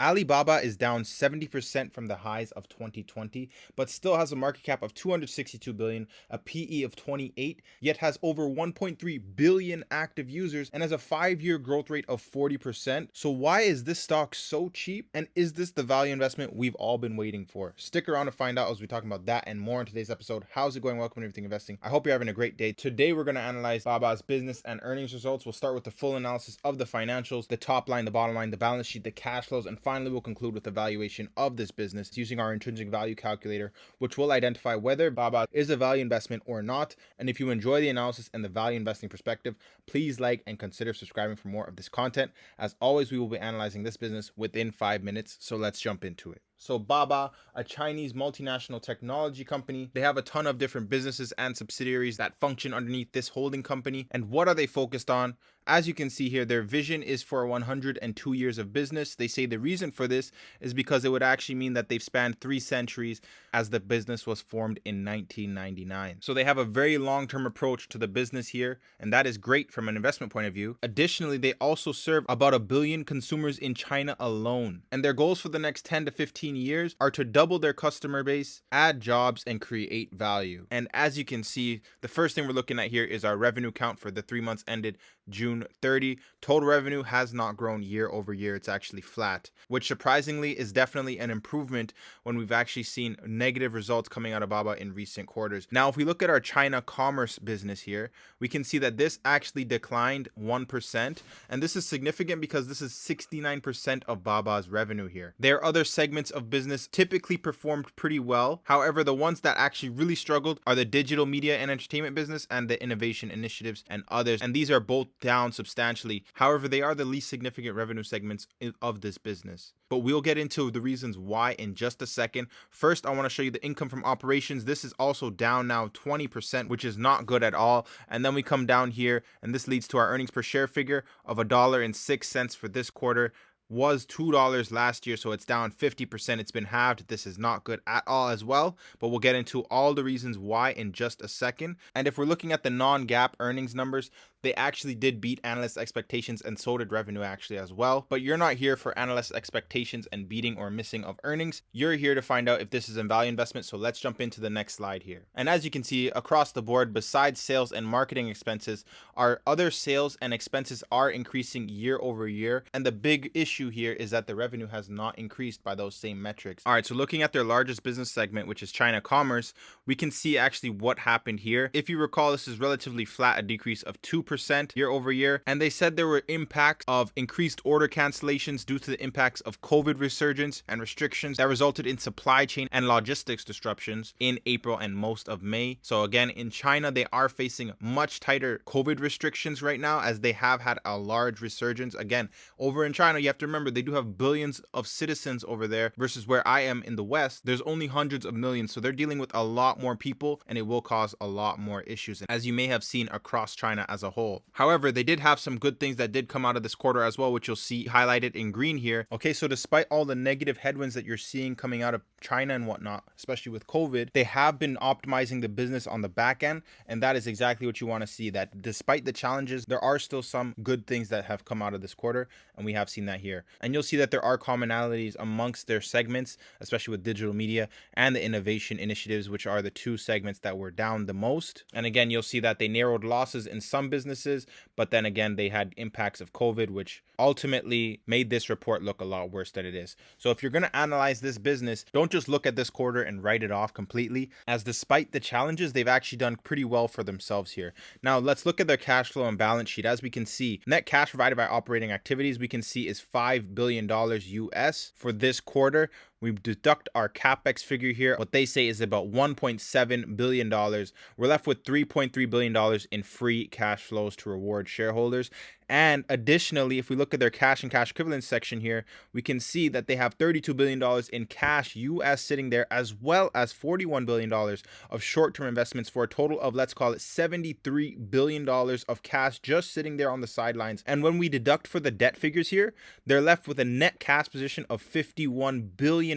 Alibaba is down 70% from the highs of 2020, but still has a market cap of 262 billion, a PE of 28, yet has over 1.3 billion active users and has a 5-year growth rate of 40%. So why is this stock so cheap? And is this the value investment we've all been waiting for? Stick around to find out as we talk about that and more in today's episode. How's it going? Welcome to Everything Investing. I hope you're having a great day. Today we're going to analyze Baba's business and earnings results. We'll start with the full analysis of the financials, the top line, the bottom line, the balance sheet, the cash flows, and finally we'll conclude with the valuation of this business using our intrinsic value calculator, which will identify whether Baba is a value investment or not. And if you enjoy the analysis and the value investing perspective, please like and consider subscribing for more of this content. As always, we will be analyzing this business within 5 minutes, so let's jump into it. So Baba, a Chinese multinational technology company, they have a ton of different businesses and subsidiaries that function underneath this holding company. And what are they focused on? As you can see here, their vision is for 102 years of business. They say the reason for this is because it would actually mean that they've spanned 3 centuries as the business was formed in 1999. So they have a very long-term approach to the business here, and that is great from an investment point of view. Additionally, they also serve about 1 billion consumers in China alone. And their goals for the next 10 to 15 years are to double their customer base, add jobs, and create value. And as you can see, the first thing we're looking at here is our revenue count for the 3 months ended June 30. Total revenue has not grown year over year. It's actually flat, which surprisingly is definitely an improvement when we've actually seen negative results coming out of Baba in recent quarters. Now, if we look at our China commerce business here, we can see that this actually declined 1%. And this is significant because this is 69% of Baba's revenue here. Their other segments of business typically performed pretty well. However, the ones that actually really struggled are the digital media and entertainment business and the innovation initiatives and others. And these are both down substantially. However, they are the least significant revenue segments of this business. But we'll get into the reasons why in just a second. First, I want to show you the income from operations. This is also down now 20%, which is not good at all. And then we come down here, and this leads to our earnings per share figure of $1.06 for this quarter. Was $2 last year, so it's down 50%. It's been halved. This is not good at all as well, but we'll get into all the reasons why in just a second. And if we're looking at the non-GAAP earnings numbers, they actually did beat analyst expectations, and so did revenue actually as well. But you're not here for analyst expectations and beating or missing of earnings. You're here to find out if this is a value investment. So let's jump into the next slide here. And as you can see across the board, besides sales and marketing expenses, our other sales and expenses are increasing year over year. And the big issue here is that the revenue has not increased by those same metrics. All right, so looking at their largest business segment, which is China commerce, we can see actually what happened here. If you recall, this is relatively flat, a decrease of 2% year over year. And they said there were impacts of increased order cancellations due to the impacts of COVID resurgence and restrictions that resulted in supply chain and logistics disruptions in April and most of May. So again, in China, they are facing much tighter COVID restrictions right now as they have had a large resurgence. Again, over in China, you have to remember they do have billions of citizens over there versus where I am in the West, there's only hundreds of millions. So they're dealing with a lot more people, and it will cause a lot more issues, as you may have seen across China as a whole. However, they did have some good things that did come out of this quarter as well, which you'll see highlighted in green here. Okay, so despite all the negative headwinds that you're seeing coming out of China and whatnot, especially with COVID, they have been optimizing the business on the back end, and that is exactly what you want to see, that despite the challenges, there are still some good things that have come out of this quarter, and we have seen that here. And you'll see that there are commonalities amongst their segments, especially with digital media and the innovation initiatives, which are the 2 segments that were down the most. And again, you'll see that they narrowed losses in some businesses, but then again, they had impacts of COVID, which ultimately made this report look a lot worse than it is. So if you're going to analyze this business, don't just look at this quarter and write it off completely, as despite the challenges, they've actually done pretty well for themselves here. Now, let's look at their cash flow and balance sheet. As we can see, net cash provided by operating activities, we can see is $5 billion US for this quarter. We deduct our capex figure here. What they say is about $1.7 billion. We're left with $3.3 billion in free cash flows to reward shareholders. And additionally, if we look at their cash and cash equivalents section here, we can see that they have $32 billion in cash US sitting there, as well as $41 billion of short-term investments, for a total of, let's call it $73 billion of cash just sitting there on the sidelines. And when we deduct for the debt figures here, they're left with a net cash position of $51 billion.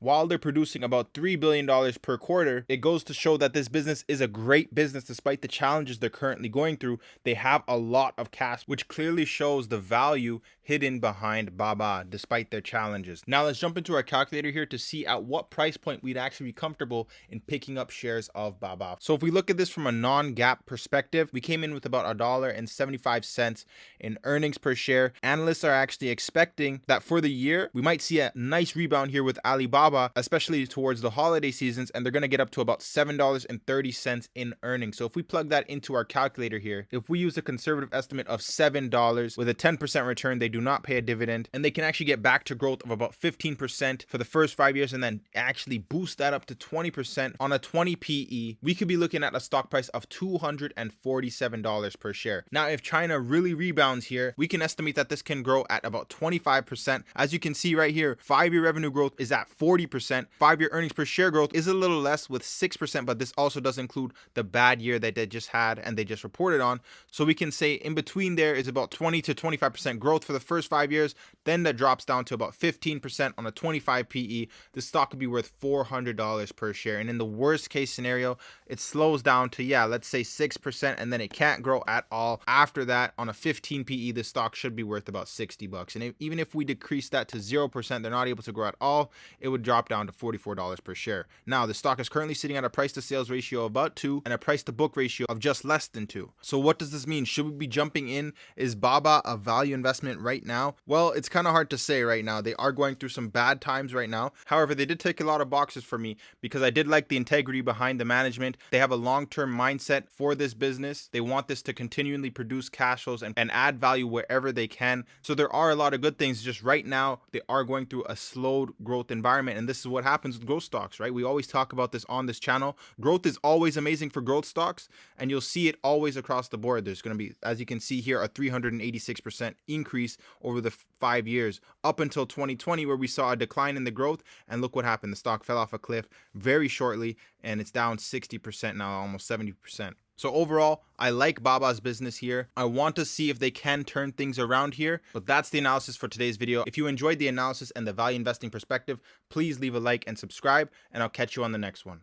While they're producing about $3 billion per quarter, it goes to show that this business is a great business despite the challenges they're currently going through. They have a lot of cash, which clearly shows the value hidden behind Baba despite their challenges. Now let's jump into our calculator here to see at what price point we'd actually be comfortable in picking up shares of Baba. So if we look at this from a non-GAAP perspective, we came in with about $1.75 in earnings per share. Analysts are actually expecting that for the year, we might see a nice rebound here with Alibaba, especially towards the holiday seasons, and they're going to get up to about $7.30 in earnings. So if we plug that into our calculator here, if we use a conservative estimate of $7 with a 10% return, they do not pay a dividend, and they can actually get back to growth of about 15% for the first 5 years and then actually boost that up to 20% on a 20 PE, we could be looking at a stock price of $247 per share. Now, if China really rebounds here, we can estimate that this can grow at about 25%. As you can see right here, 5-year revenue growth is at 40%. 5-year earnings per share growth is a little less with 6%, but this also does include the bad year that they just had and they just reported on. So we can say in between there is about 20 to 25% growth for the first 5 years. Then that drops down to about 15% on a 25 PE. The stock could be worth $400 per share. And in the worst case scenario, it slows down to, let's say 6%, and then it can't grow at all. After that, on a 15 PE, the stock should be worth about $60. And even if we decrease that to 0%, they're not able to grow at all, it would drop down to $44 per share. Now, the stock is currently sitting at a price to sales ratio of about 2 and a price to book ratio of just less than 2. So what does this mean? Should we be jumping in? Is Baba a value investment right now? Well, it's kind of hard to say right now. They are going through some bad times right now. However, they did take a lot of boxes for me because I did like the integrity behind the management. They have a long-term mindset for this business. They want this to continually produce cash flows and add value wherever they can. So there are a lot of good things. Just right now, they are going through a slowed growth environment. And this is what happens with growth stocks, right? We always talk about this on this channel. Growth is always amazing for growth stocks, and you'll see it always across the board. There's going to be, as you can see here, a 386% increase over the 5 years up until 2020, where we saw a decline in the growth. And look what happened. The stock fell off a cliff very shortly, and it's down 60% now, almost 70%. So overall, I like Baba's business here. I want to see if they can turn things around here, but that's the analysis for today's video. If you enjoyed the analysis and the value investing perspective, please leave a like and subscribe, and I'll catch you on the next one.